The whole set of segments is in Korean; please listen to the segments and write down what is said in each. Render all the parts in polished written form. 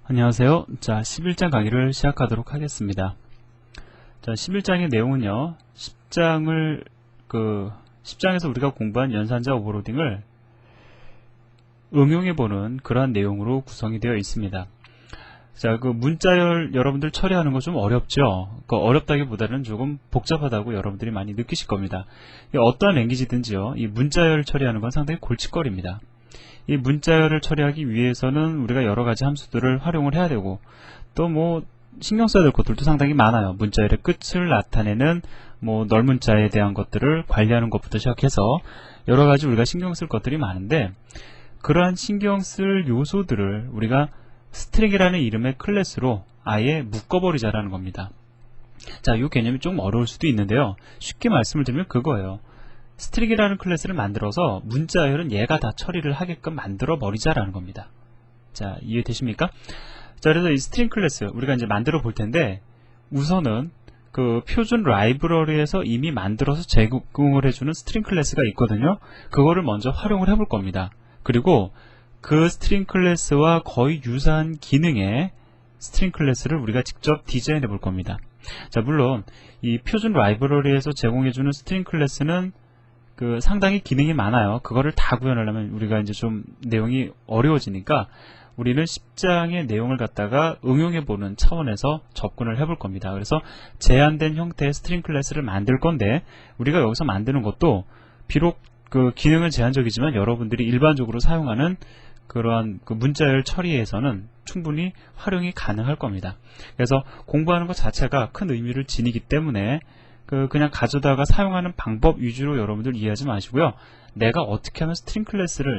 안녕하세요. 자, 11장 강의를 시작하도록 하겠습니다. 자, 11장의 내용은요, 10장에서 우리가 공부한 연산자 오버로딩을 응용해보는 그러한 내용으로 구성이 되어 있습니다. 자, 문자열 여러분들 처리하는 거 좀 어렵죠? 어렵다기보다는 조금 복잡하다고 여러분들이 많이 느끼실 겁니다. 어떠한 랭귀지든지요, 이 문자열 처리하는 건 상당히 골칫거리입니다. 이 문자열을 처리하기 위해서는 우리가 여러가지 함수들을 활용을 해야 되고, 또 신경 써야 될 것들도 상당히 많아요. 문자열의 끝을 나타내는 널문자에 대한 것들을 관리하는 것부터 시작해서 여러가지 우리가 신경 쓸 것들이 많은데, 그러한 신경 쓸 요소들을 우리가 스트링이라는 이름의 클래스로 아예 묶어버리자라는 겁니다. 자, 이 개념이 좀 어려울 수도 있는데요, 쉽게 말씀을 드리면 그거예요. 스트링이라는 클래스를 만들어서 문자열은 얘가 다 처리를 하게끔 만들어 버리자라는 겁니다. 자, 이해되십니까? 자, 그래서 이 스트링 클래스 우리가 이제 만들어 볼 텐데, 우선은 그 표준 라이브러리에서 이미 만들어서 제공을 해주는 스트링 클래스가 있거든요. 그거를 먼저 활용을 해볼 겁니다. 그리고 그 스트링 클래스와 거의 유사한 기능의 스트링 클래스를 우리가 직접 디자인해 볼 겁니다. 자, 물론 이 표준 라이브러리에서 제공해주는 스트링 클래스는 상당히 기능이 많아요. 그거를 다 구현하려면 우리가 이제 좀 내용이 어려워지니까 우리는 10장의 내용을 갖다가 응용해보는 차원에서 접근을 해볼 겁니다. 그래서 제한된 형태의 스트링 클래스를 만들 건데, 우리가 여기서 만드는 것도 비록 기능은 제한적이지만 여러분들이 일반적으로 사용하는 그러한 문자열 처리에서는 충분히 활용이 가능할 겁니다. 그래서 공부하는 것 자체가 큰 의미를 지니기 때문에 그냥 가져다가 사용하는 방법 위주로 여러분들 이해하지 마시고요. 내가 어떻게 하면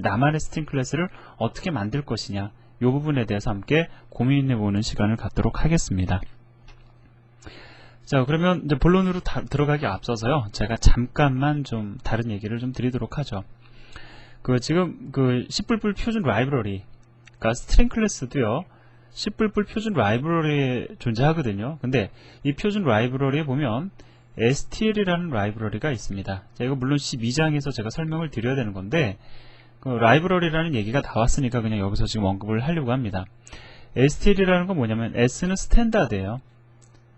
나만의 스트링 클래스를 어떻게 만들 것이냐, 이 부분에 대해서 함께 고민해보는 시간을 갖도록 하겠습니다. 자, 그러면 이제 본론으로 들어가기 앞서서요, 제가 잠깐만 좀 다른 얘기를 좀 드리도록 하죠. 지금 C++ 표준 라이브러리, 그러니까 스트링 클래스도요, C++ 표준 라이브러리에 존재하거든요. 근데 이 표준 라이브러리에 보면 STL이라는 라이브러리가 있습니다. 자, 이거 물론 12장에서 제가 설명을 드려야 되는 건데, 라이브러리라는 얘기가 나왔으니까 그냥 여기서 지금 언급을 하려고 합니다. STL이라는 건 뭐냐면, S는 스탠다드예요.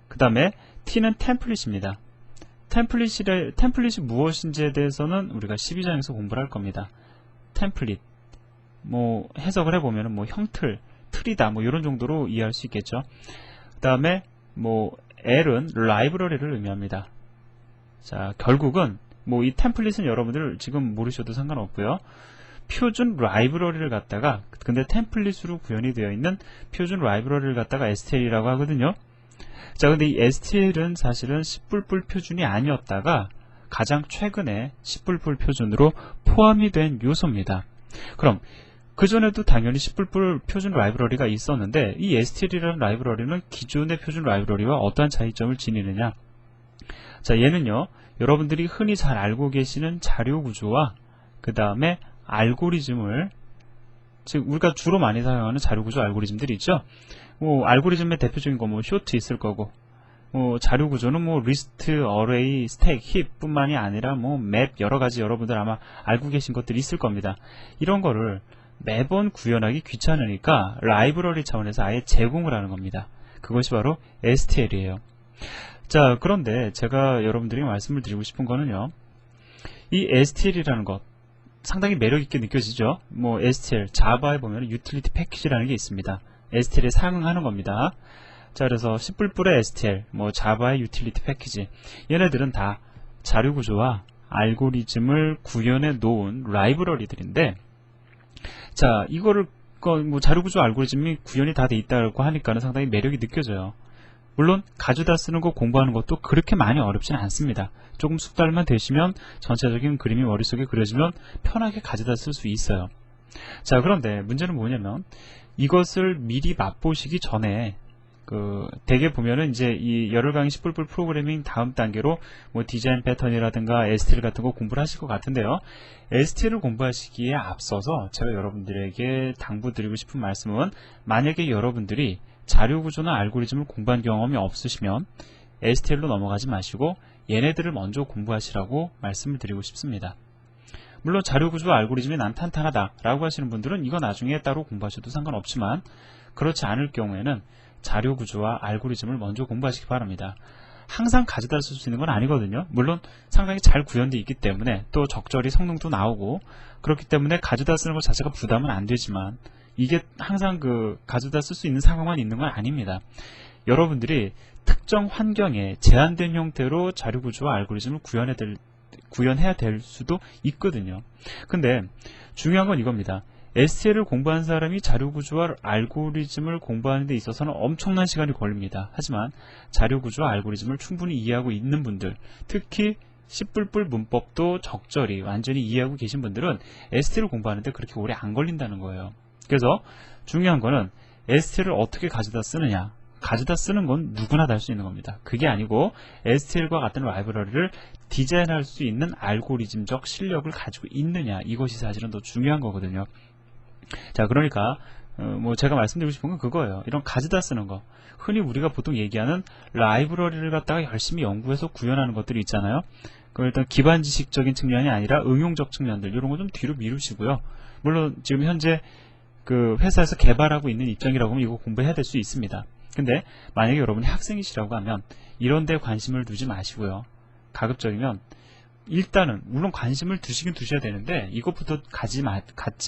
그 다음에 T는 템플릿입니다. 템플릿이 무엇인지에 대해서는 우리가 12장에서 공부를 할 겁니다. 템플릿, 해석을 해보면 형틀, 틀이다, 이런 정도로 이해할 수 있겠죠. 그 다음에 L은 라이브러리를 의미합니다. 자, 결국은 이 템플릿은 여러분들 지금 모르셔도 상관없고요. 표준 라이브러리를 갖다가, 근데 템플릿으로 구현이 되어 있는 표준 라이브러리를 갖다가 STL이라고 하거든요. 자, 근데 이 STL은 사실은 C++ 표준이 아니었다가 가장 최근에 C++ 표준으로 포함이 된 요소입니다. 그럼 그전에도 당연히 C++ 표준 라이브러리가 있었는데, 이 STL이라는 라이브러리는 기존의 표준 라이브러리와 어떠한 차이점을 지니느냐. 자, 얘는요, 여러분들이 흔히 잘 알고 계시는 자료 구조와 그 다음에 알고리즘을, 즉 우리가 주로 많이 사용하는 자료 구조 알고리즘들이 있죠. 알고리즘의 대표적인 거 쇼트 있을 거고, 자료 구조는 리스트, 어레이, 스택, 힙 뿐만이 아니라 맵, 여러가지 여러분들 아마 알고 계신 것들이 있을 겁니다. 이런 거를 매번 구현하기 귀찮으니까 라이브러리 차원에서 아예 제공을 하는 겁니다. 그것이 바로 STL이에요. 자, 그런데 제가 여러분들에게 말씀을 드리고 싶은 거는요, 이 STL이라는 것 상당히 매력있게 느껴지죠. STL, 자바에 보면 유틸리티 패키지라는 게 있습니다. STL에 상응하는 겁니다. 자, 그래서 C++의 STL, 자바의 유틸리티 패키지, 얘네들은 다 자료 구조와 알고리즘을 구현해 놓은 라이브러리들인데, 자, 이거를 자료 구조 알고리즘이 구현이 다 돼 있다고 하니까는 상당히 매력이 느껴져요. 물론 가져다 쓰는 거 공부하는 것도 그렇게 많이 어렵지는 않습니다. 조금 숙달만 되시면 전체적인 그림이 머릿속에 그려지면 편하게 가져다 쓸 수 있어요. 자, 그런데 문제는 뭐냐면, 이것을 미리 맛보시기 전에 대개 보면은 이제 이 열흘강의 C++ 프로그래밍 다음 단계로 디자인 패턴이라든가 STL 같은 거 공부를 하실 것 같은데요. STL을 공부하시기에 앞서서 제가 여러분들에게 당부드리고 싶은 말씀은, 만약에 여러분들이 자료 구조나 알고리즘을 공부한 경험이 없으시면 STL로 넘어가지 마시고 얘네들을 먼저 공부하시라고 말씀을 드리고 싶습니다. 물론 자료구조와 알고리즘이 난 탄탄하다라고 하시는 분들은 이거 나중에 따로 공부하셔도 상관없지만, 그렇지 않을 경우에는 자료구조와 알고리즘을 먼저 공부하시기 바랍니다. 항상 가져다 쓸 수 있는 건 아니거든요. 물론 상당히 잘 구현되어 있기 때문에 또 적절히 성능도 나오고 그렇기 때문에 가져다 쓰는 것 자체가 부담은 안 되지만, 이게 항상 가져다 쓸 수 있는 상황만 있는 건 아닙니다. 여러분들이 특정 환경에 제한된 형태로 자료구조와 알고리즘을 구현해야 될 수도 있거든요. 근데 중요한 건 이겁니다. STL을 공부한 사람이 자료구조와 알고리즘을 공부하는 데 있어서는 엄청난 시간이 걸립니다. 하지만 자료구조와 알고리즘을 충분히 이해하고 있는 분들, 특히 C++ 문법도 적절히 완전히 이해하고 계신 분들은 STL을 공부하는데 그렇게 오래 안 걸린다는 거예요. 그래서 중요한 거는 STL을 어떻게 가져다 쓰느냐. 가져다 쓰는 건 누구나 다 할 수 있는 겁니다. 그게 아니고 STL과 같은 라이브러리를 디자인할 수 있는 알고리즘적 실력을 가지고 있느냐, 이것이 사실은 더 중요한 거거든요. 자, 그러니까 제가 말씀드리고 싶은 건 그거예요. 이런 가져다 쓰는 거, 흔히 우리가 보통 얘기하는 라이브러리를 갖다가 열심히 연구해서 구현하는 것들이 있잖아요. 그럼 일단 기반 지식적인 측면이 아니라 응용적 측면들, 이런 거 좀 뒤로 미루시고요. 물론 지금 현재 회사에서 개발하고 있는 입장이라고 하면 이거 공부해야 될 수 있습니다. 근데 만약에 여러분이 학생이시라고 하면 이런 데 관심을 두지 마시고요. 가급적이면 일단은 물론 관심을 두시긴 두셔야 되는데 이것부터 갖지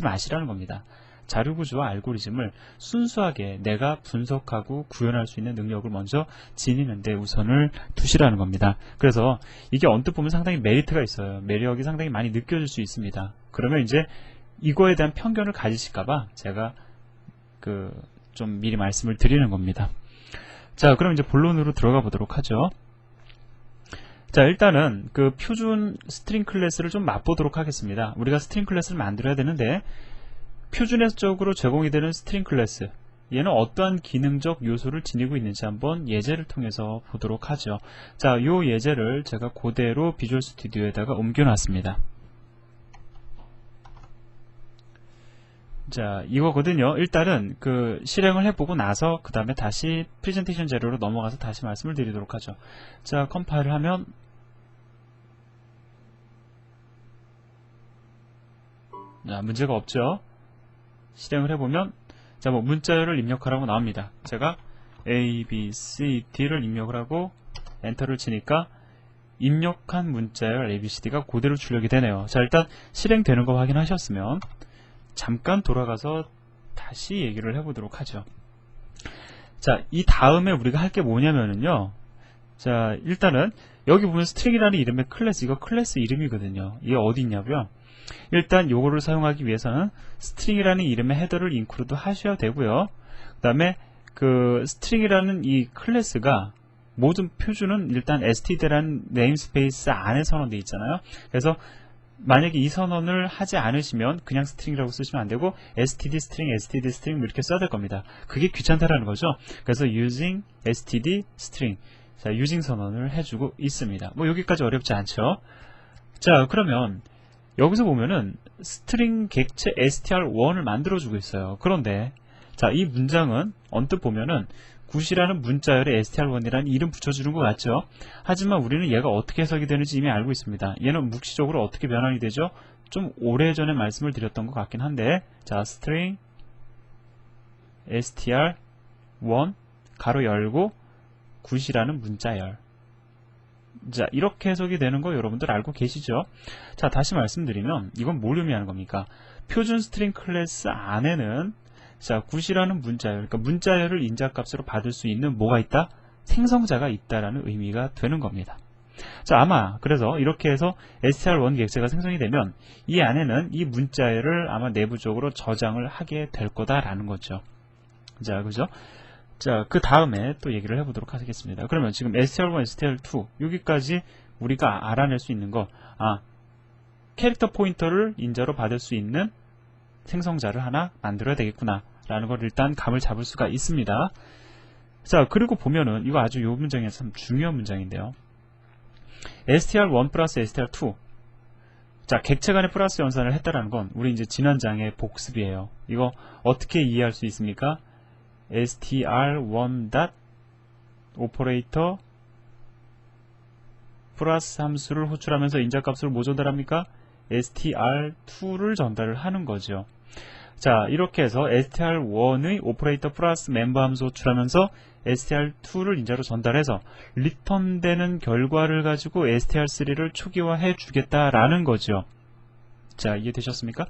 마시라는 겁니다. 자료구조와 알고리즘을 순수하게 내가 분석하고 구현할 수 있는 능력을 먼저 지니는 데 우선을 두시라는 겁니다. 그래서 이게 언뜻 보면 상당히 메리트가 있어요. 매력이 상당히 많이 느껴질 수 있습니다. 그러면 이제 이거에 대한 편견을 가지실까봐 제가 좀 미리 말씀을 드리는 겁니다. 자, 그럼 이제 본론으로 들어가 보도록 하죠. 자, 일단은 표준 스트링 클래스를 좀 맛보도록 하겠습니다. 우리가 스트링 클래스를 만들어야 되는데 표준적으로 제공이 되는 스트링 클래스, 얘는 어떠한 기능적 요소를 지니고 있는지 한번 예제를 통해서 보도록 하죠. 자, 이 예제를 제가 그대로 비주얼 스튜디오에다가 옮겨놨습니다. 자, 이거거든요. 일단은 실행을 해보고 나서 그 다음에 다시 프레젠테이션 재료로 넘어가서 다시 말씀을 드리도록 하죠. 자, 컴파일을 하면 자, 문제가 없죠. 실행을 해보면 자, 문자열을 입력하라고 나옵니다. 제가 A, B, C, D를 입력을 하고 엔터를 치니까 입력한 문자열 A, B, C, D가 그대로 출력이 되네요. 자, 일단 실행되는 거 확인하셨으면 잠깐 돌아가서 다시 얘기를 해보도록 하죠. 자, 이 다음에 우리가 할 게 뭐냐면은요. 자, 일단은 여기 보면 스트링이라는 이름의 클래스, 이거 클래스 이름이거든요. 이게 어디 있냐고요? 일단 요거를 사용하기 위해서는 스트링이라는 이름의 헤더를 인클루드 하셔야 되고요. 그 다음에 스트링이라는 이 클래스가 모든 표준은 일단 std라는 네임스페이스 안에 선언되어 있잖아요. 그래서 만약에 이 선언을 하지 않으시면 그냥 스트링이라고 쓰시면 안되고 std string 이렇게 써야 될 겁니다. 그게 귀찮다라는 거죠. 그래서 using std string, 자, using 선언을 해주고 있습니다. 여기까지 어렵지 않죠. 자, 그러면 여기서 보면은 스트링 객체 str1을 만들어주고 있어요. 그런데 자, 이 문장은 언뜻 보면은 굿이라는 문자열에 str1이라는 이름 붙여주는 것 같죠. 하지만 우리는 얘가 어떻게 해석이 되는지 이미 알고 있습니다. 얘는 묵시적으로 어떻게 변환이 되죠? 좀 오래전에 말씀을 드렸던 것 같긴 한데, 자, string str1 가로 열고 굿이라는 문자열, 자, 이렇게 해석이 되는 거 여러분들 알고 계시죠? 자, 다시 말씀드리면 이건 뭘 의미하는 겁니까? 표준 스트링 클래스 안에는 자, 굿이라는 문자열, 그러니까 문자열을 인자값으로 받을 수 있는 뭐가 있다? 생성자가 있다라는 의미가 되는 겁니다. 자, 아마 그래서 이렇게 해서 str1 객체가 생성이 되면 이 안에는 이 문자열을 아마 내부적으로 저장을 하게 될 거다라는 거죠. 자, 그죠? 자, 그 다음에 또 얘기를 해보도록 하겠습니다. 그러면 지금 str1, str2 여기까지 우리가 알아낼 수 있는 거, 캐릭터 포인터를 인자로 받을 수 있는 생성자를 하나 만들어야 되겠구나 라는 걸 일단 감을 잡을 수가 있습니다. 자, 그리고 보면은 이거 아주 요 문장이 참 중요한 문장인데요. str1 플러스 str2, 자, 객체 간의 플러스 연산을 했다라는 건 우리 이제 지난 장의 복습이에요. 이거 어떻게 이해할 수 있습니까? str1 오퍼레이터 플러스 함수를 호출하면서 인자값을 뭐 전달합니까? str2를 전달을 하는 거죠. 자, 이렇게 해서 str1의 오퍼레이터 플러스 멤버 함수 호출하면서 str2를 인자로 전달해서 리턴되는 결과를 가지고 str3를 초기화해 주겠다라는 거죠. 자, 이해되셨습니까?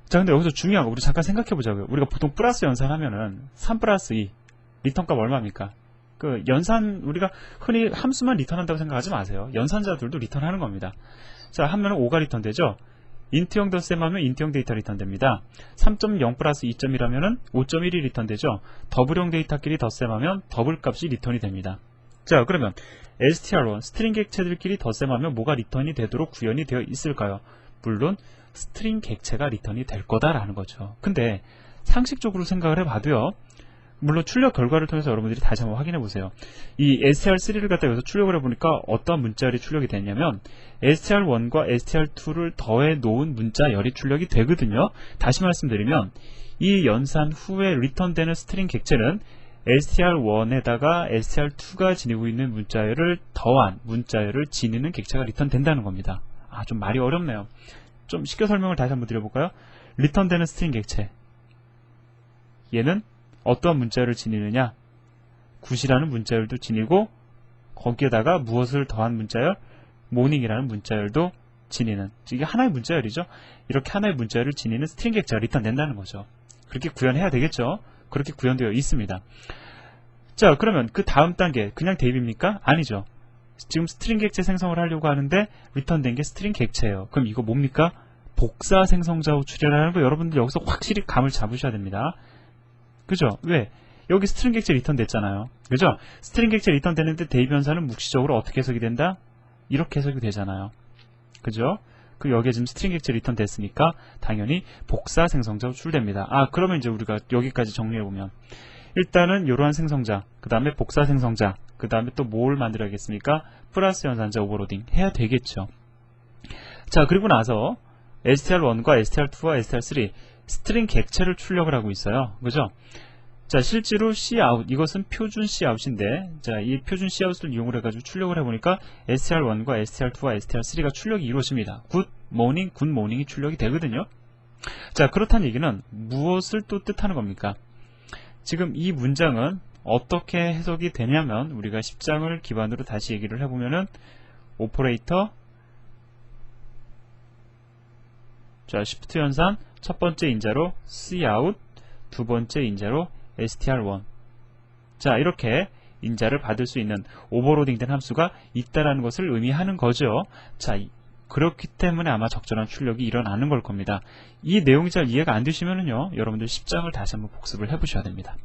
자, 근데 여기서 중요한 거 우리 잠깐 생각해 보자고요. 우리가 보통 플러스 연산하면은 3 플러스 2 리턴값 얼마입니까? 그 연산 우리가 흔히 함수만 리턴한다고 생각하지 마세요. 연산자들도 리턴하는 겁니다. 자, 하면은 5가 리턴되죠. 인트형 덧셈 하면 인트형 데이터 리턴됩니다. 3.0 플러스 2.1하면은 5.1이 리턴되죠. 더블형 데이터끼리 덧셈하면 더블 값이 리턴이 됩니다. 자, 그러면 str1 스트링 객체들끼리 덧셈하면 뭐가 리턴이 되도록 구현이 되어 있을까요? 물론 스트링 객체가 리턴이 될 거다라는 거죠. 근데 상식적으로 생각을 해봐도요. 물론 출력 결과를 통해서 여러분들이 다시 한번 확인해 보세요. 이 str3를 갖다 여기서 출력을 해보니까 어떤 문자열이 출력이 됐냐면 str1과 str2를 더해 놓은 문자열이 출력이 되거든요. 다시 말씀드리면 이 연산 후에 리턴되는 스트링 객체는 str1에다가 str2가 지니고 있는 문자열을 더한 문자열을 지니는 객체가 리턴된다는 겁니다. 아, 좀 말이 어렵네요. 좀 쉽게 설명을 다시 한번 드려볼까요? 리턴되는 스트링 객체, 얘는 어떠한 문자열을 지니느냐? 굿이라는 문자열도 지니고 거기에다가 무엇을 더한 문자열? 모닝이라는 문자열도 지니는, 이게 하나의 문자열이죠. 이렇게 하나의 문자열을 지니는 스트링 객체가 리턴된다는 거죠. 그렇게 구현해야 되겠죠. 그렇게 구현되어 있습니다. 자, 그러면 그 다음 단계 그냥 대입입니까? 아니죠. 지금 스트링 객체 생성을 하려고 하는데 리턴된 게 스트링 객체예요. 그럼 이거 뭡니까? 복사 생성자 호출이라는 거 여러분들 여기서 확실히 감을 잡으셔야 됩니다. 그죠? 왜? 여기 스트링 객체 리턴 됐잖아요. 그죠? 스트링 객체 리턴 되는데 대입 연산은 묵시적으로 어떻게 해석이 된다? 이렇게 해석이 되잖아요. 그죠? 그 여기에 지금 스트링 객체 리턴 됐으니까 당연히 복사 생성자 호출됩니다. 아, 그러면 이제 우리가 여기까지 정리해보면 일단은 이러한 생성자, 그 다음에 복사 생성자, 그 다음에 또 뭘 만들어야겠습니까? 플러스 연산자 오버로딩 해야 되겠죠. 자, 그리고 나서 str1과 str2와 str3 스트링 객체를 출력을 하고 있어요. 그죠? 자, 실제로 cout, 이것은 표준 cout인데, 자, 이 표준 cout을 이용을 해가지고 출력을 해보니까 str1과 str2와 str3가 출력이 이루어집니다. good morning이 출력이 되거든요. 자, 그렇다는 얘기는 무엇을 또 뜻하는 겁니까? 지금 이 문장은 어떻게 해석이 되냐면, 우리가 10장을 기반으로 다시 얘기를 해보면은, 오퍼레이터, 자, 시프트 연산, 첫 번째 인자로 cout, 두 번째 인자로 str1. 자, 이렇게 인자를 받을 수 있는 오버로딩된 함수가 있다라는 것을 의미하는 거죠. 자, 그렇기 때문에 아마 적절한 출력이 일어나는 걸 겁니다. 이 내용이 잘 이해가 안 되시면은요, 여러분들 10장을 다시 한번 복습을 해보셔야 됩니다.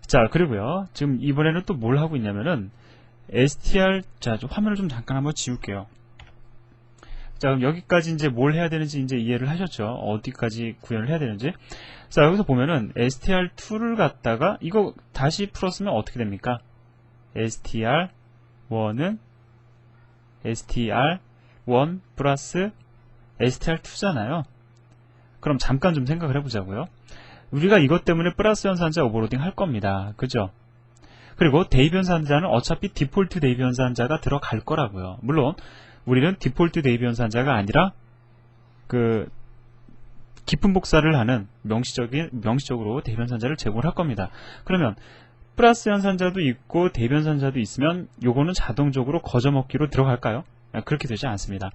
자, 그리고요, 지금 이번에는 또 뭘 하고 있냐면은 자, 화면을 좀 잠깐 한번 지울게요. 자, 그럼 여기까지 이제 뭘 해야 되는지 이제 이해를 하셨죠? 어디까지 구현을 해야 되는지. 자, 여기서 보면은 str2를 갖다가 이거 다시 풀었으면 어떻게 됩니까? str1은 str1 플러스 str2잖아요. 그럼 잠깐 좀 생각을 해보자고요. 우리가 이것 때문에 플러스 연산자 오버로딩 할 겁니다. 그죠? 그리고 대입 연산자는 어차피 디폴트 대입 연산자가 들어갈 거라고요. 물론 우리는 디폴트 대입 연산자가 아니라 그 깊은 복사를 하는 명시적으로 대입 연산자를 제공을 할 겁니다. 그러면 플러스 연산자도 있고 대입 연산자도 있으면 요거는 자동적으로 거저먹기로 들어갈까요? 그렇게 되지 않습니다.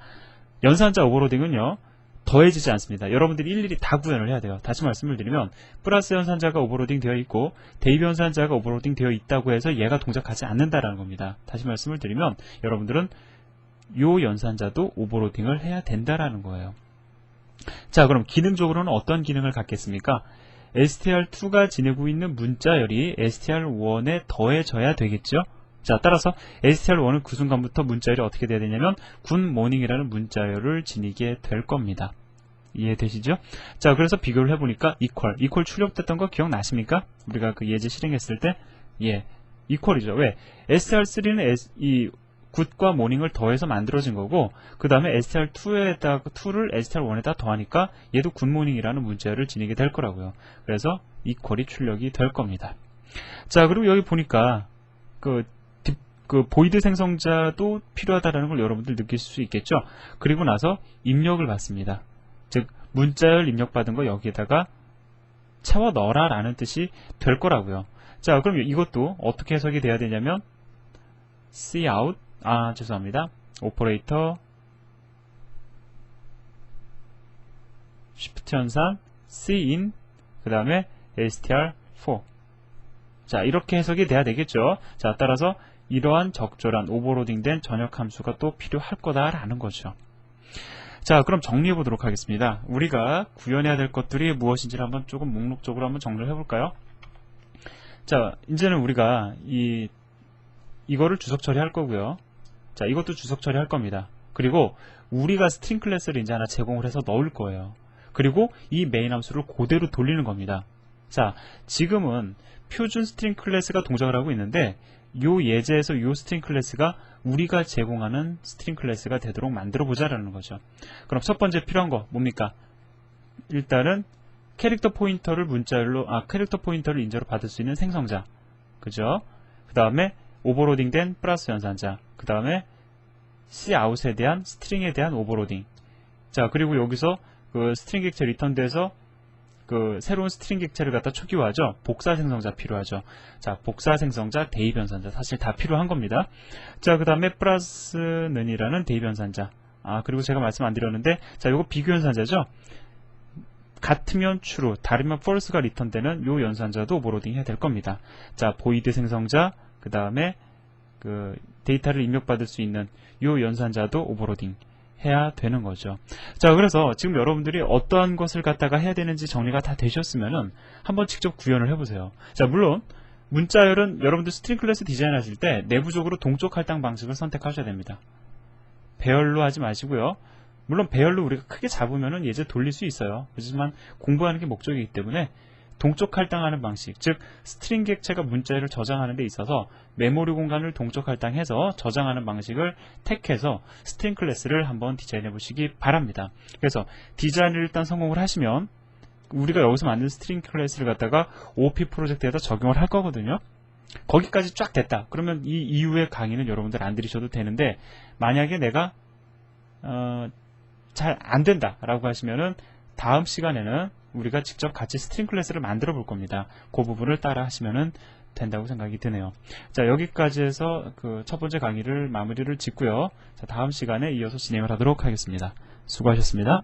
연산자 오버로딩은요, 더해지지 않습니다. 여러분들이 일일이 다 구현을 해야 돼요. 다시 말씀을 드리면 플러스 연산자가 오버로딩 되어 있고 대입 연산자가 오버로딩 되어 있다고 해서 얘가 동작하지 않는다라는 겁니다. 다시 말씀을 드리면 여러분들은 요 연산자도 오버로딩을 해야 된다라는 거예요. 자, 그럼 기능적으로는 어떤 기능을 갖겠습니까? str2가 지니고 있는 문자열이 str1에 더해져야 되겠죠? 자, 따라서 str1은 그 순간부터 문자열이 어떻게 돼야 되냐면 굿모닝이라는 문자열을 지니게 될 겁니다. 이해되시죠? 자, 그래서 비교를 해보니까 equal 출력됐던 거 기억나십니까? 우리가 그 예제 실행했을 때, 예, equal이죠. 왜? str3는 이 굿과 모닝을 더해서 만들어진 거고, 그 다음에 str2를 str1에다 더하니까 얘도 굿모닝이라는 문자열을 지니게 될 거라고요. 그래서 equal이 출력이 될 겁니다. 자, 그리고 여기 보니까 그 그 보이드 생성자도 필요하다는 걸 여러분들 느낄 수 있겠죠. 그리고 나서 입력을 받습니다. 즉 문자열 입력받은 거 여기에다가 채워 넣어라 라는 뜻이 될 거라고요. 자, 그럼 이것도 어떻게 해석이 돼야 되냐면 cout, 죄송합니다. 오퍼레이터 shift 현상 cin 그 다음에 str4. 자, 이렇게 해석이 돼야 되겠죠. 자, 따라서 이러한 적절한 오버로딩된 전역 함수가 또 필요할 거다라는 거죠. 자, 그럼 정리해 보도록 하겠습니다. 우리가 구현해야 될 것들이 무엇인지를 한번 조금 목록적으로 한번 정리를 해볼까요? 자, 이제는 우리가 이거를 주석 처리할 거고요. 자, 이것도 주석 처리할 겁니다. 그리고 우리가 스트링 클래스를 이제 하나 제공을 해서 넣을 거예요. 그리고 이 메인 함수를 그대로 돌리는 겁니다. 자, 지금은 표준 스트링 클래스가 동작을 하고 있는데 요 예제에서 요 스트링 클래스가 우리가 제공하는 스트링 클래스가 되도록 만들어 보자라는 거죠. 그럼 첫 번째 필요한 거 뭡니까? 일단은 캐릭터 포인터를 문자열로 캐릭터 포인터를 인자로 받을 수 있는 생성자. 그죠? 그 다음에 오버로딩된 플러스 연산자. 그 다음에 cout에 대한 스트링에 대한 오버로딩. 자, 그리고 여기서 그 스트링 객체 리턴돼서 그 새로운 스트링 객체를 갖다 초기화하죠. 복사 생성자 필요하죠. 자, 복사 생성자, 대입 연산자 사실 다 필요한 겁니다. 자, 그 다음에 플러스는이라는 대입 연산자. 그리고 제가 말씀 안 드렸는데, 자, 요거 비교 연산자죠. 같으면 true, 다르면 false가 리턴되는 요 연산자도 오버로딩 해야 될 겁니다. 자, void 생성자, 그 다음에 그 데이터를 입력받을 수 있는 요 연산자도 오버로딩 해야 되는 거죠. 자, 그래서 지금 여러분들이 어떠한 것을 갖다가 해야 되는지 정리가 다 되셨으면은 한번 직접 구현을 해보세요. 자, 물론 문자열은 여러분들 스트링 클래스 디자인 하실 때 내부적으로 동적 할당 방식을 선택하셔야 됩니다. 배열로 하지 마시고요. 물론 배열로 우리가 크게 잡으면은 예제 돌릴 수 있어요. 하지만 공부하는 게 목적이기 때문에 동적 할당하는 방식, 즉 스트링 객체가 문자열을 저장하는 데 있어서 메모리 공간을 동적 할당해서 저장하는 방식을 택해서 스트링 클래스를 한번 디자인해 보시기 바랍니다. 그래서 디자인을 일단 성공을 하시면 우리가 여기서 만든 스트링 클래스를 갖다가 OOP 프로젝트에다 적용을 할 거거든요. 거기까지 쫙 됐다. 그러면 이 이후의 강의는 여러분들 안 들으셔도 되는데, 만약에 내가 잘 안 된다 라고 하시면은 다음 시간에는 우리가 직접 같이 스트링 클래스를 만들어 볼 겁니다. 그 부분을 따라 하시면 된다고 생각이 드네요. 자, 여기까지 해서 그 첫 번째 강의를 마무리를 짓고요. 자, 다음 시간에 이어서 진행을 하도록 하겠습니다. 수고하셨습니다.